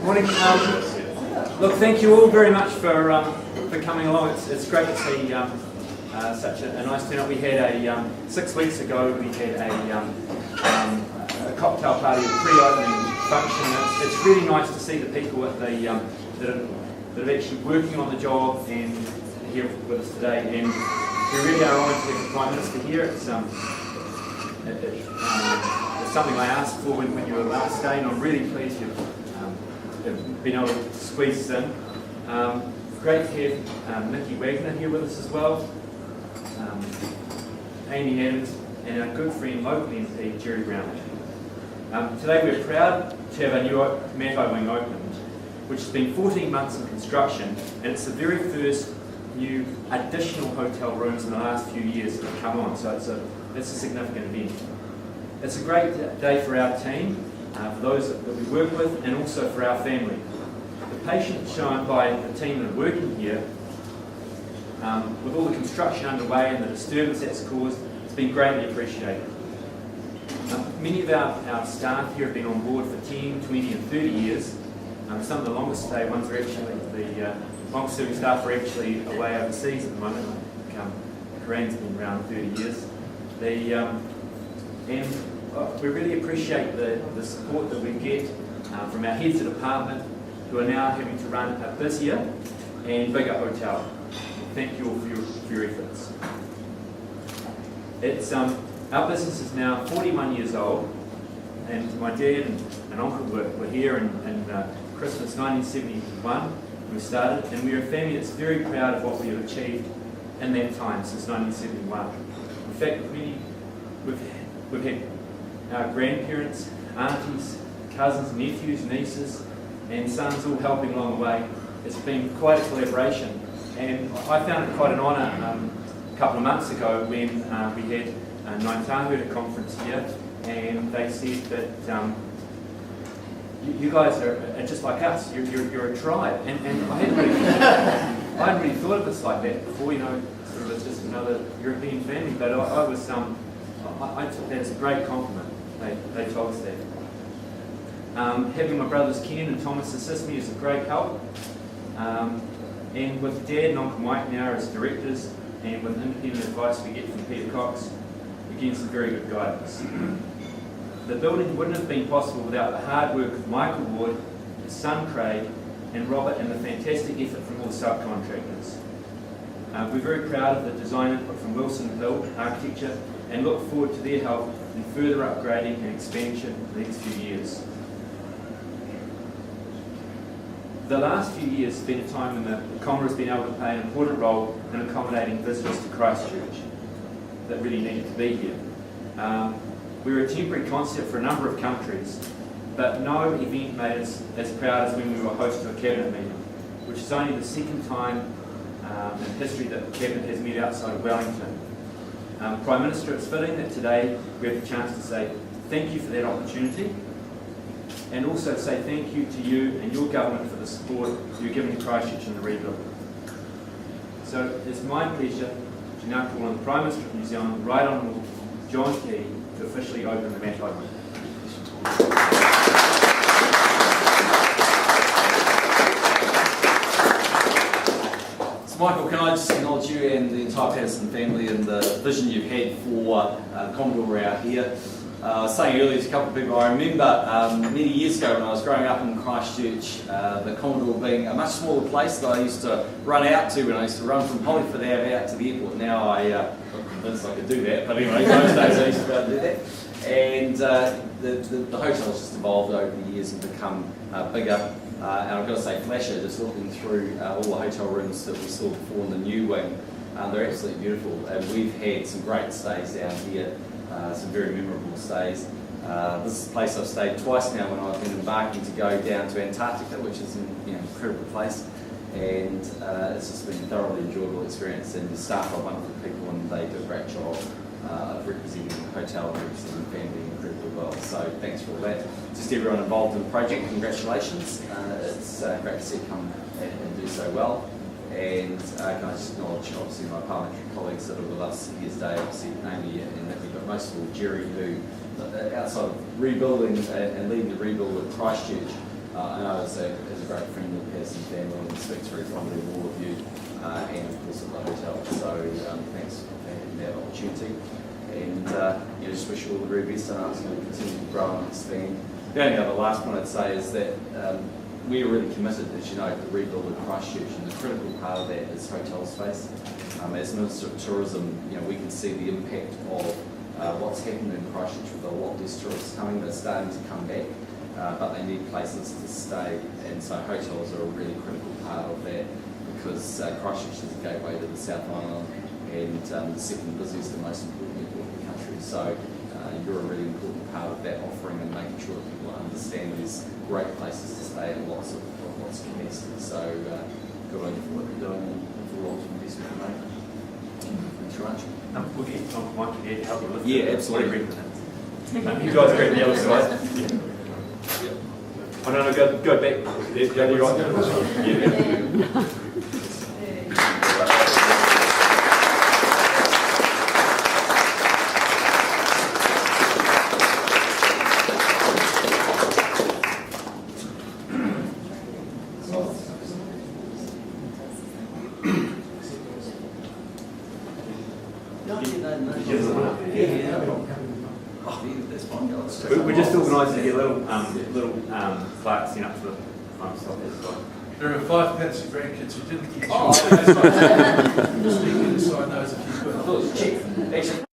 Morning. Look, thank you all very much for coming along. It's great to see such a nice turnout. We had 6 weeks ago. We had a cocktail party, a pre-opening function. It's really nice to see the people at that are actually working on the job and here with us today. And we really are honoured to have the Prime Minister here. It's something I asked for when you were last day, and I'm really pleased you've been able to squeeze this in. Great to have Nikki Wagner here with us as well, Amy Adams, and our good friend local MP Jerry Brown. Today we're proud to have our new Matai wing opened, which has been 14 months in construction, and it's the very first new additional hotel rooms in the last few years that have come on, so it's a significant event. It's a great day for our team, for those that we work with, and also for our family. The patience shown by the team that are working here, with all the construction underway and the disturbance that's caused, it's been greatly appreciated. Many of our staff here have been on board for 10, 20 and 30 years. Some of the longest stay ones are actually, the longest serving staff are actually away overseas at the moment. Korean's been around 30 years. We really appreciate the support that we get from our heads of department, who are now having to run a busier and bigger hotel. Thank you all for your efforts. Our business is now 41 years old, and my dad and uncle were here in Christmas 1971 when we started, and we're a family that's very proud of what we have achieved in that time since 1971. In fact, we've had our grandparents, aunties, cousins, nephews, nieces and sons all helping along the way. It's been quite a collaboration, and I found it quite an honour a couple of months ago when we had a Matai at a conference here, and they said that you guys are just like us, you're a tribe, and I hadn't really thought of us like that before, sort of it's just another European family, but I took that as a great compliment. They told us that. Having my brothers Ken and Thomas assist me is a great help. And with Dad and Uncle Mike now as directors, and with independent advice we get from Peter Cox, again some very good guidance. The building wouldn't have been possible without the hard work of Michael Ward, his son Craig, and Robert, and the fantastic effort from all the subcontractors. We're very proud of the design input from Wilson Hill Architecture, and look forward to their help in further upgrading and expansion in the next few years. The last few years have been a time when the Commodore has been able to play an important role in accommodating visitors to Christchurch that really needed to be here. We were a temporary concept for a number of countries, but no event made us as proud as when we were host to a cabinet meeting, which is only the second time in history that the cabinet has met outside of Wellington. Prime Minister, it's fitting that today we have the chance to say thank you for that opportunity, and also say thank you to you and your government for the support you're giving to Christchurch in the rebuild. So it's my pleasure to now call on the Prime Minister of New Zealand, Right Honourable John Key, to officially open the Matai wing. Michael, can I just acknowledge you and the entire Patterson family and the vision you've had for Commodore out here. I was saying earlier to a couple of people, I remember many years ago when I was growing up in Christchurch, the Commodore being a much smaller place that I used to run out to when I used to run from Hollyford Ave out to the airport. Now I'm convinced I could do that, but anyway, those days I used to be able to do that. And the hotel's just evolved over the years and become bigger. And I've got to say, flasher, just looking through all the hotel rooms that we saw before in the new wing, they're absolutely beautiful. And we've had some great stays down here, some very memorable stays. This is a place I've stayed twice now when I've been embarking to go down to Antarctica, which is an incredible place. And it's just been a thoroughly enjoyable experience, and the staff are wonderful people and they do a great job of representing the hotel and representing the family incredibly well. So thanks for all that. Just everyone involved in the project, congratulations. It's great to see you come and do so well. And can I just acknowledge obviously my parliamentary colleagues that are with us here today, obviously Amy and Nikki, but most of all Jerry, who outside of rebuilding and leading the rebuild of Christchurch, I know as a great friend of the Pearson family and speaks very fondly of all of you and of course of the hotel. So thanks for having that opportunity. And just wish you all the very best and ask you to continue to grow and expand. The only other last point I'd say is that we're really committed, as you know, to the rebuild of Christchurch, and the critical part of that is hotel space. As Minister of Tourism, we can see the impact of what's happened in Christchurch with a lot less tourists coming. They're starting to come back, but they need places to stay, and so hotels are a really critical part of that, because Christchurch is a gateway to the South Island and the second busiest and most important airport in the country. So you're a really important part of that offering and making sure that people understand there's great places to stay and lots of capacity. So good on you for what you're doing and for all the investment you're making. Thanks very much. We'll get Tom Mike here to help you with Yeah, absolutely. You guys are great on the other side. I don't know, go back. Yeah, you right. Yeah. We're just organising to get little plaques up to the front stop as well. There are 5 fancy grandkids who didn't get you. Just speaking, so I know there's a few. Check. Actually.